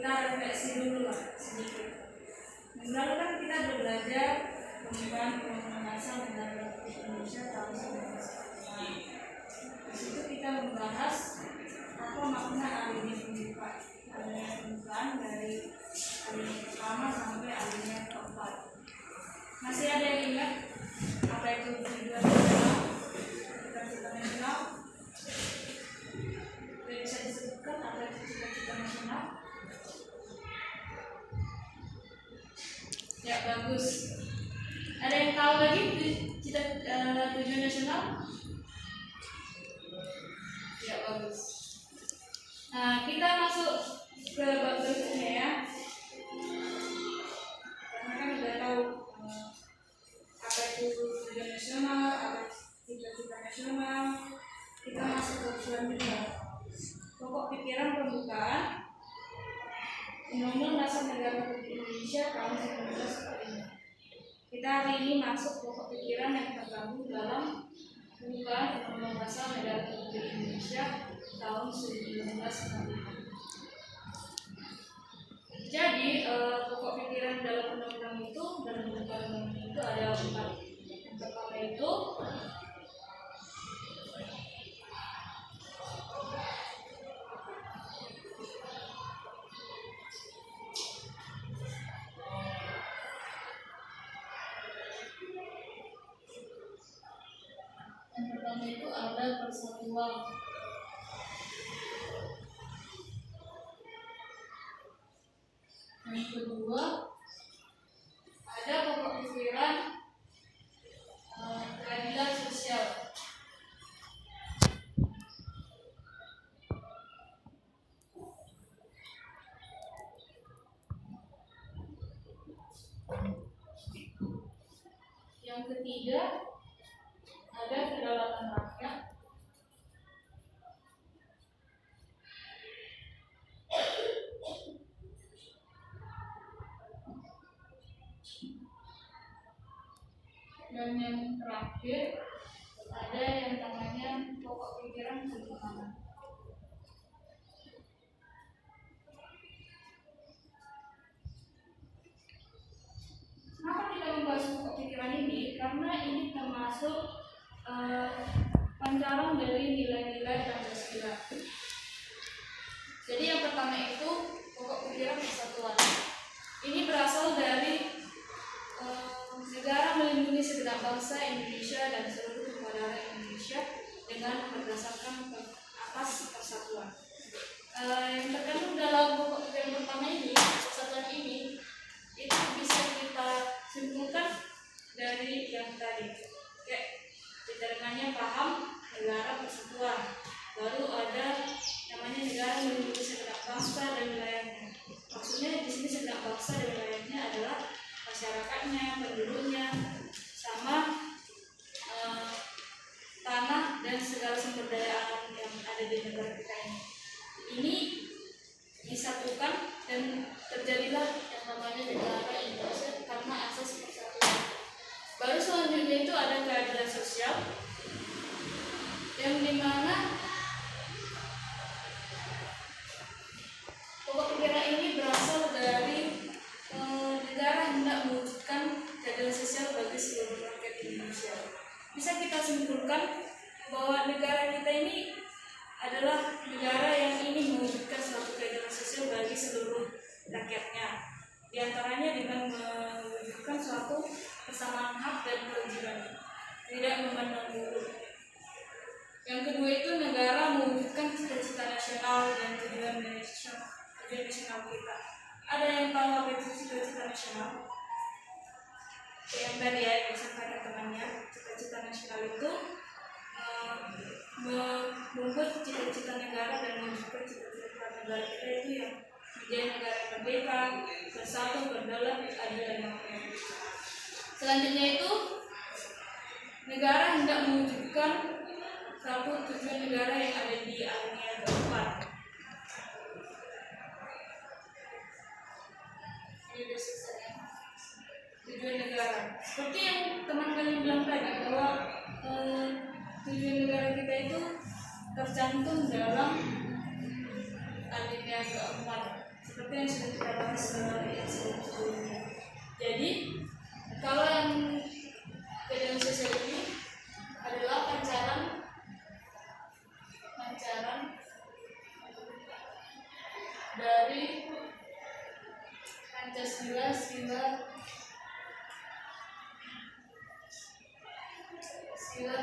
kita refleksi dulu lah sedikit. Minggu lalu kan kita sudah belajar pembukaan Undang-Undang Dasar Negara Republik Indonesia tahun 1945. Di situ kita membahas apa makna alinea pembukaan. Alinea pembukaan dari alinea pertama sampai alinea keempat. Masih ada yang ingat apa itu tujuan nasional, cita-cita nasional? Bisa disebutkan apa itu cita-cita nasional? Ya, bagus. Ada yang tahu lagi tujuan nasional? Ya, bagus. Nah, kita masuk ke bab berikutnya ya. Karena kan udah tahu apa itu tujuan nasional, apa cita-cita nasional. Kita masuk ke selanjutnya. Pokok pikiran pembukaan Undang-Undang Dasar Negara Republik Indonesia tahun 1945. Kita hari ini masuk pokok pikiran yang tergabung dalam pembukaan Undang-Undang Dasar Negara Republik Indonesia tahun 1945. Jadi pokok pikiran dalam undang-undang itu dan pembukaan undang-undang itu ada 4. Yang pertama itu ada persatuan. Yang kedua ada pokok pikiran keadilan sosial. Yang ketiga ada kedaulatan rakyat. Dan yang terakhir ada yang namanya pokok pikiran ketuhanan. Kenapa kita membahas pokok pikiran ini? Karena ini termasuk pancaran dari nilai-nilai Pancasila. Jadi yang pertama itu pokok pikiran persatuan. Ini berasal dari negara melindungi segenap bangsa Indonesia dan seluruh keluarga Indonesia dengan berdasarkan atas persatuan. Yang terkandung dalam pokok pikiran pertama ini, persatuan ini, itu bisa kita simpulkan dari yang tadi. Oke, diterimanya paham negara persatuan. Lalu ada namanya negara melindungi segenap bangsa dan wilayahnya. Maksudnya di sini segenap bangsa dan wilayahnya adalah masyarakatnya, penduduknya, sama tanah dan segala sumber daya alam yang ada di negara kita ini. Ini disatukan dan terjadilah yang namanya negara Indonesia karena asas persatuan. Baru selanjutnya itu ada keadilan sosial, yang dimana pokok pikiran ini berasal dari negara hendak mewujudkan keadilan sosial bagi seluruh rakyat Indonesia. Bisa kita simpulkan bahwa negara kita ini adalah negara yang ingin mewujudkan suatu keadilan sosial bagi seluruh rakyatnya. Di antaranya dengan mewujudkan suatu kesamaan hak dan kewajiban, tidak memandang bulu. Yang kedua itu negara mewujudkan cita-cita nasional dan tujuan nasional kita. Ada yang tahu apa itu cita-cita nasional? Yang tadi ya yang disampaikan temannya, cita-cita nasional itu membuat cita-cita negara dan mewujudkan cita-cita negara kita itu yang menjadi negara merdeka, bersatu, berdaulat, adil dan makmur. Selanjutnya itu negara hendak mewujudkan satu tujuan negara yang ada di alinea keempat. Tujuan negara seperti yang teman kalian bilang tadi bahwa tujuan negara kita itu tercantum dalam alinea keempat. seperti yang sudah kita bahas yang sebelumnya. Jadi kalau yang keadilan sosial ini adalah pancaran dari Pancasila sila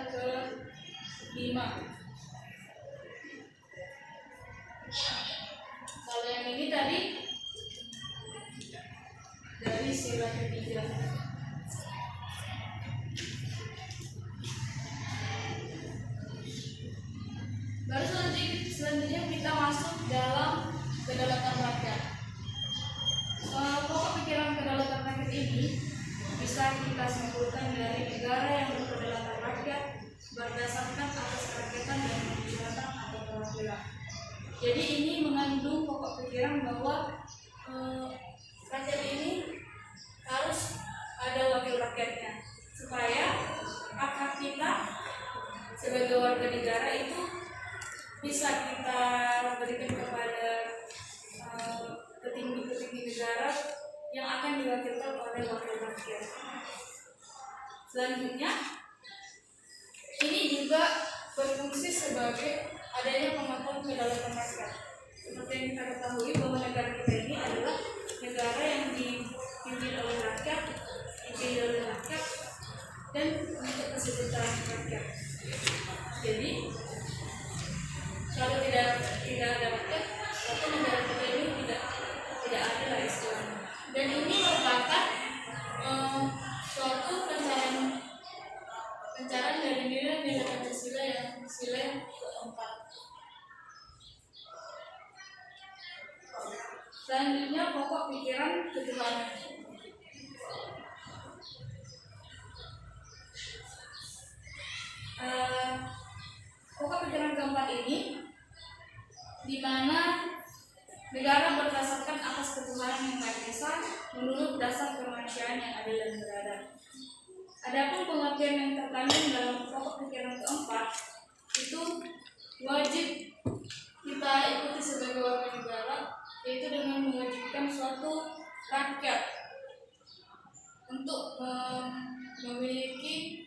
ke-5. Kalau yang ini tadi dari sila ke-3. Baru selanjutnya kita masuk dalam kedaulatan rakyat. Pokok pikiran kedaulatan rakyat ini bisa kita simpulkan dari negara yang berkedaulatan rakyat berdasarkan atas kerakyatan dan kedaulatan atau perwakilan. Jadi ini mengandung pokok pikiran bahwa rakyat ini harus ada wakil rakyatnya supaya hak-hak kita sebagai warga negara itu bisa kita berikan kepada petinggi-petinggi negara yang akan diwakilkan oleh wakil rakyat. Selanjutnya, ini juga berfungsi sebagai adanya pengakuan kedaulatan rakyat. Seperti yang kita ketahui bahwa negara kita ini adalah negara yang dipimpin oleh rakyat, dipilih oleh rakyat, dan untuk kesejahteraan rakyat. Jadi kalau tidak ada rakyat, maka negara kita ini tidak ada lah istilahnya. Dan ini merupakan suatu pencarian dari nilai-nilai Pancasila yang sila yang keempat. Selanjutnya pokok pikiran ketuhanan. Pokok pikiran keempat ini di mana negara berdasarkan atas ketuhanan yang Maha Esa menurut dasar kemanusiaan yang adil dan beradab. Adapun pengertian yang terkandung dalam pokok pikiran keempat itu wajib kita ikuti sebagai warga negara, yaitu dengan mewajibkan suatu rakyat untuk memiliki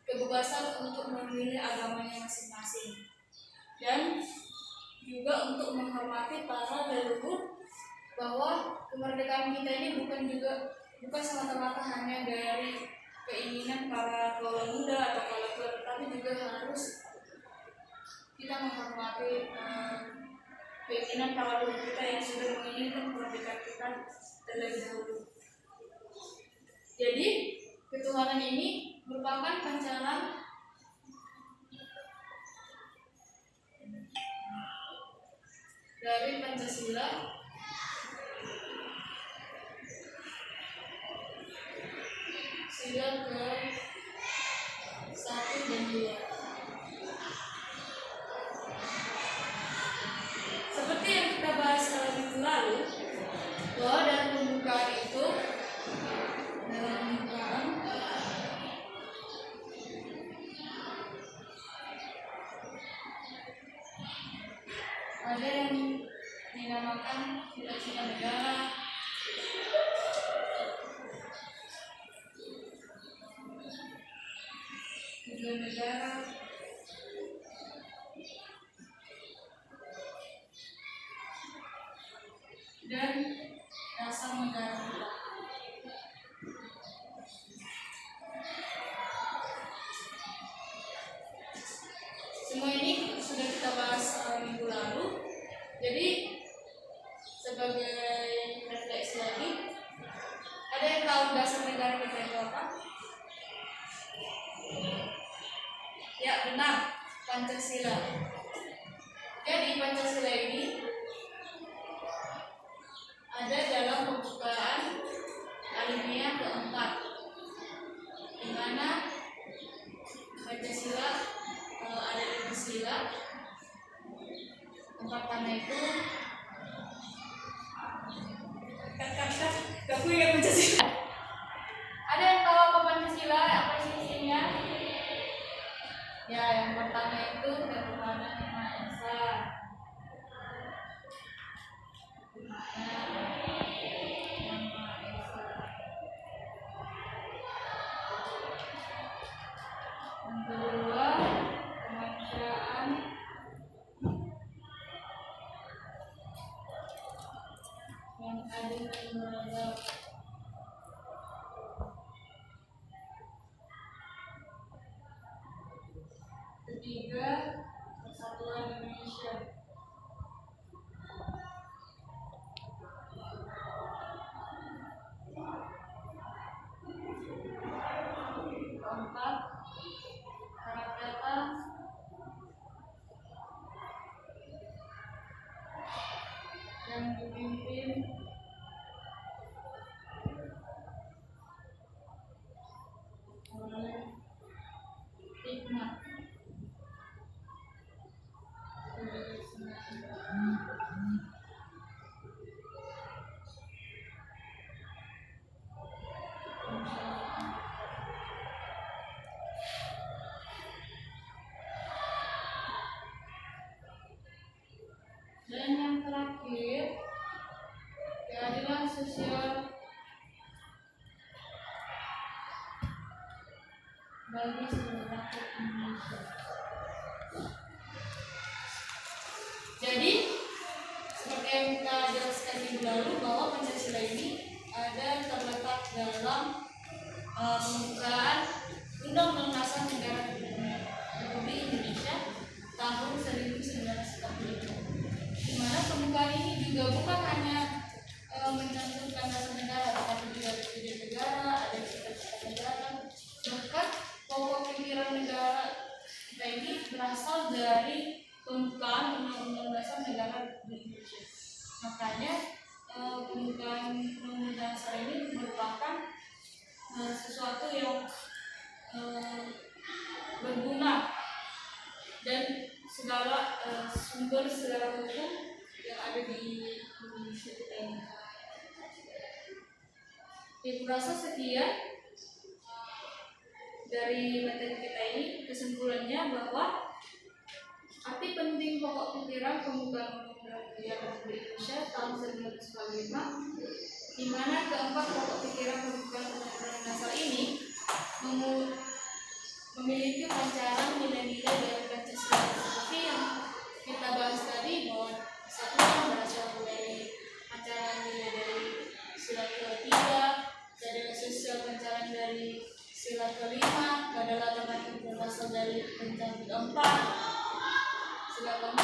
kebebasan untuk memilih agamanya masing-masing, dan juga untuk menghormati para leluhur, bahwa kemerdekaan kita ini bukan semata-mata hanya dari keinginan para kaula muda atau kaula tua, tetapi juga harus kita menghormati keinginan para leluhur kita yang sudah menginginkan kemerdekaan kita terlebih dahulu. Jadi ketuhanan ini merupakan pancaran dari Pancasila sila ke-1 dan 2. Seperti yang kita bahas minggu lalu, bahwa dalam pembukaan itu ada yang dinamakan cita-cita negara, tujuan negara, dan dasar negara. Semua ini sudah kita bahas minggu lalu. Jadi sebagai refleksi lagi, ada yang tahu dasar negara kita itu apa? Ya benar, Pancasila. Jadi Pancasila ini ada dalam pembukaan alinea keempat, di mana Pancasila ada 5 sila. Empat tanah itu gak punya Pancasila. Ada yang tahu apa Pancasila? Apa isinya? Ya, yang pertama itu ketuhanan yang Maha Esa. adil dan beradab. Ketiga, persatuan Indonesia. Keempat, kerakyatan yang dipimpin oleh hikmat, dan yang terakhir, keadilan sosial bagi seluruh rakyat Indonesia. Jadi, seperti yang kita jelaskan minggu lalu bahwa Pancasila ini ada terletak dalam pembukaan Undang-Undang Dasar Negara Republik Indonesia tahun 1945. Di mana pembukaan ini juga bukan hanya mencantumkan dasar negara, tetapi juga ada tujuan negara, ada cita-cita negara. Bahkan pokok pikiran negara kita ini berasal dari pembukaan Undang-Undang Dasar Negara Republik Indonesia. Makanya pembukaan Undang-Undang Dasar ini merupakan sesuatu yang berguna dan segala sumber segala hukum yang ada di Indonesia kita ini. Ibu rasa sekian dari materi kita ini. Kesimpulannya bahwa arti penting pokok pikiran pembukaan Undang-Undang Republik Indonesia tahun 1945, di mana keempat pokok pikiran pembukaan Undang-Undang Dasar ini memiliki pancaran nilai-nilai dari Pancasila seperti yang kita bahas tadi, bahwa satu berasal dari pancaran nilai dari sila ke-3, keadilan sosial pancaran dari sila ke-5, kedaulatan rakyat berasal dari pancaran ke-4, sila ke-4,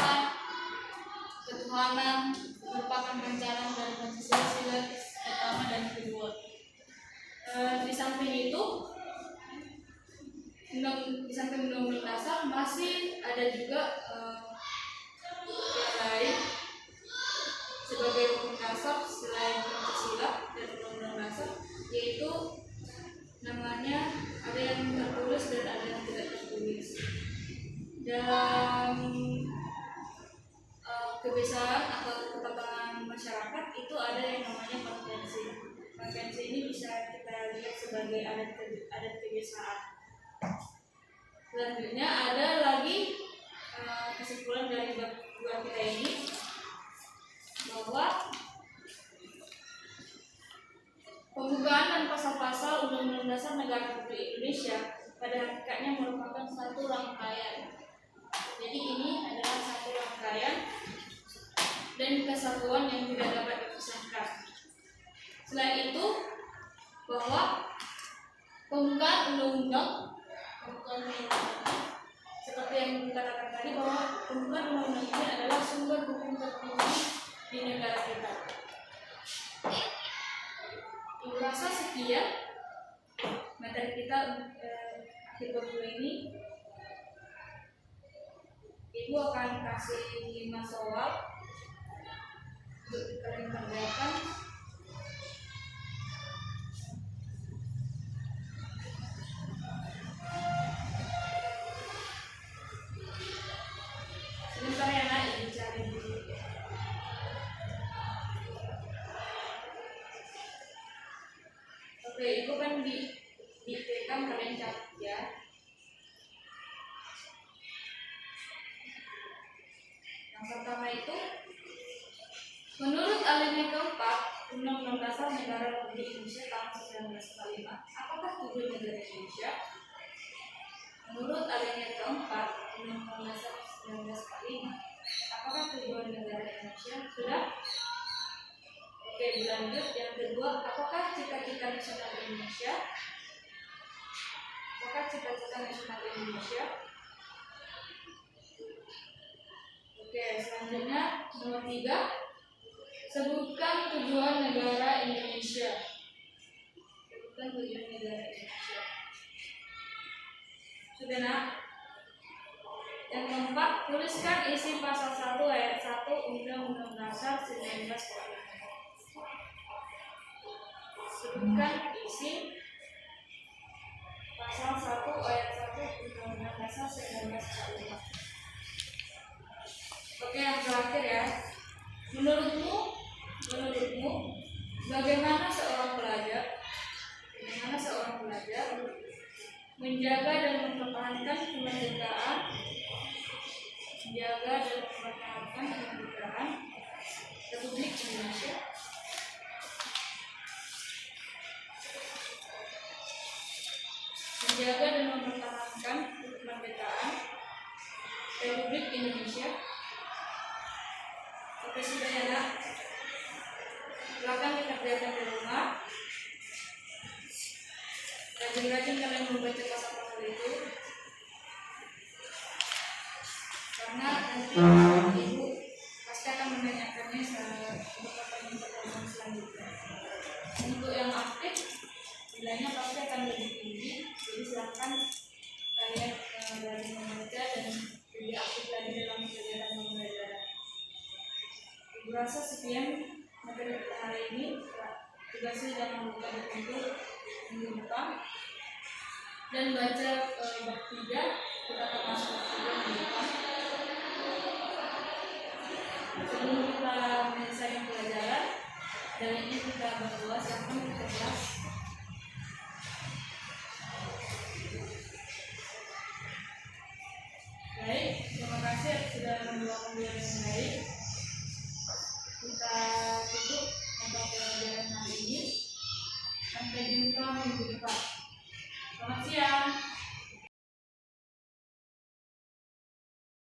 ketuhanan merupakan pancaran dari Pancasila sila pertama dan kedua. Di samping itu, di samping Undang-Undang Dasar masih ada juga yang lain sebagai hukum dasar selain Pancasila dan Undang-Undang Dasar, yaitu namanya ada yang tertulis dan ada yang tidak tertulis. Dan kebiasaan atau ketatanan masyarakat itu ada yang namanya konvensi. Konvensi ini bisa kita lihat sebagai adat kebiasaan. Selanjutnya ada lagi kesimpulan dari bab 2 kita ini, bahwa pembukaan dan pasal-pasal Undang-Undang Dasar Negara Republik Indonesia pada hakikatnya merupakan satu rangkaian. Jadi ini adalah satu rangkaian dan kesatuan yang tidak dapat dipisahkan. Selain itu, bahwa pembukaan undang-undang seperti yang dikatakan tadi, bahwa pembukaan undang-undang ini adalah sumber hukum tertinggi di negara kita. Ibu rasa sekian materi kita akhir bab ini. Ibu akan kasih 5 soal untuk kalian kerjakan. Sebentar ya nak, ibu cari dulu. Oke, ibu kan ditekan kalian catat ya. Yang pertama itu, menurut alinea keempat Undang-Undang Dasar Negara Republik Indonesia tahun 1945, apakah tujuan negara Indonesia? Menurut alinea keempat Undang-Undang Dasar 1945, apakah tujuan negara Indonesia? Sudah? Oke, berlanjut. Yang kedua, apakah cita-cita nasional Indonesia? Apakah cita-cita nasional Indonesia? Oke, selanjutnya nomor 3, sebutkan tujuan negara Indonesia. Sebutkan tujuan negara Indonesia. Sudah nak? Yang keempat, tuliskan isi pasal 1 ayat 1 Undang-Undang Dasar 1945. Sebutkan isi pasal 1 ayat 1 Undang-Undang Dasar 1945. Oke, yang terakhir ya. Menurutmu bagaimana seorang pelajar menjaga dan mempertahankan kemerdekaan Republik Indonesia? Menjaga dan mempertahankan kemerdekaan Republik Indonesia. Oke, sudah ya nak. Silakan dikerjakan di rumah. Rajin-rajin kalian membaca pasal-pasal itu, karena nanti ibu pasti akan menanyakannya untuk pertanyaan selanjutnya. Untuk yang aktif nilainya pasti akan lebih tinggi, jadi silakan kalian rajin membaca dan lebih aktif lagi dalam kegiatan pembelajaran. Ibu rasa sekian materi kita hari ini. Tugasnya jangan lupa dikunjung minggu depan dan baca bab 3 kita akan masuk ke minggu depan. Sebelum kita menyelesaikan pelajaran, dari ini kita berdoa, silakan kita kelas.